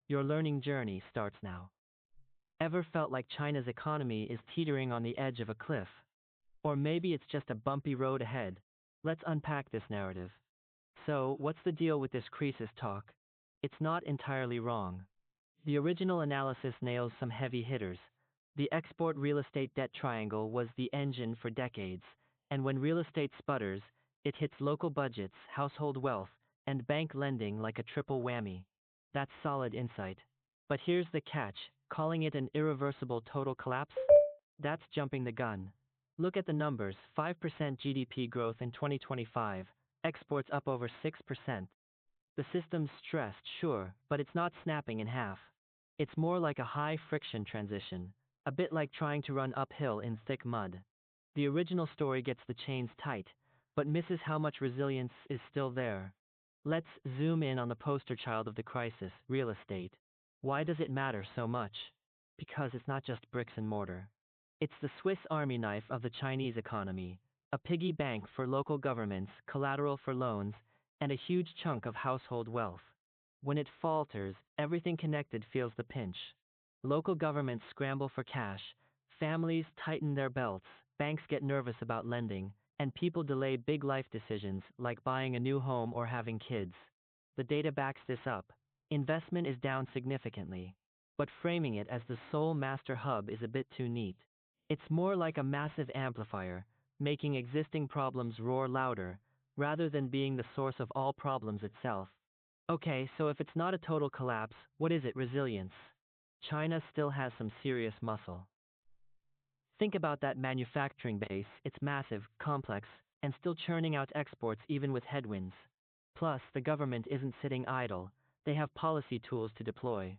Your learning journey starts now. Ever felt like China's economy is teetering on the edge of a cliff? Or maybe it's just a bumpy road ahead. Let's unpack this narrative. So, what's the deal with this crisis talk? It's not entirely wrong. The original analysis nails some heavy hitters. The export real estate debt triangle was the engine for decades, and when real estate sputters, it hits local budgets, household wealth, and bank lending like a triple whammy. That's solid insight. But here's the catch, calling it an irreversible total collapse? That's jumping the gun. Look at the numbers, 5% GDP growth in 2025, exports up over 6%. The system's stressed, sure, but it's not snapping in half. It's more like a high friction transition, a bit like trying to run uphill in thick mud. The original story gets the chains tight, but misses how much resilience is still there. Let's zoom in on the poster child of the crisis, real estate. Why does it matter so much? Because it's not just bricks and mortar. It's the Swiss Army knife of the Chinese economy, a piggy bank for local governments, collateral for loans, and a huge chunk of household wealth. When it falters, everything connected feels the pinch. Local governments scramble for cash, families tighten their belts, banks get nervous about lending, and people delay big life decisions like buying a new home or having kids. The data backs this up. Investment is down significantly. But framing it as the sole master hub is a bit too neat. It's more like a massive amplifier, making existing problems roar louder, rather than being the source of all problems itself. Okay, so if it's not a total collapse, what is it? Resilience. China still has some serious muscle. Think about that manufacturing base, it's massive, complex, and still churning out exports even with headwinds. Plus, the government isn't sitting idle, they have policy tools to deploy.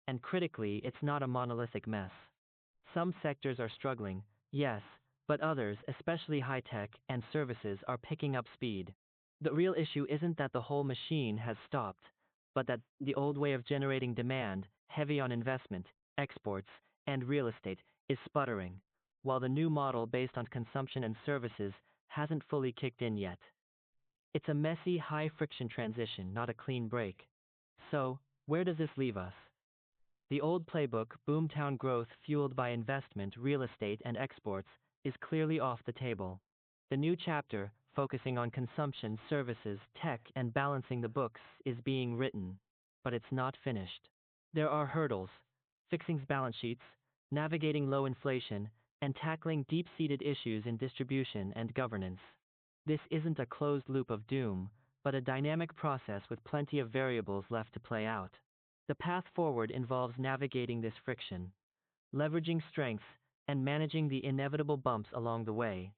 And critically, it's not a monolithic mess. Some sectors are struggling, yes, but others, especially high tech and services, are picking up speed. The real issue isn't that the whole machine has stopped, but that the old way of generating demand, heavy on investment, exports, and real estate, is sputtering, while the new model based on consumption and services hasn't fully kicked in yet. It's a messy, high friction transition, not a clean break. So, where does this leave us? The old playbook, boomtown growth fueled by investment, real estate, and exports, is clearly off the table. The new chapter, focusing on consumption, services, tech, and balancing the books, is being written. But it's not finished. There are hurdles: fixing balance sheets, navigating low inflation, and tackling deep-seated issues in distribution and governance. This isn't a closed loop of doom, but a dynamic process with plenty of variables left to play out. The path forward involves navigating this friction, leveraging strengths, and managing the inevitable bumps along the way.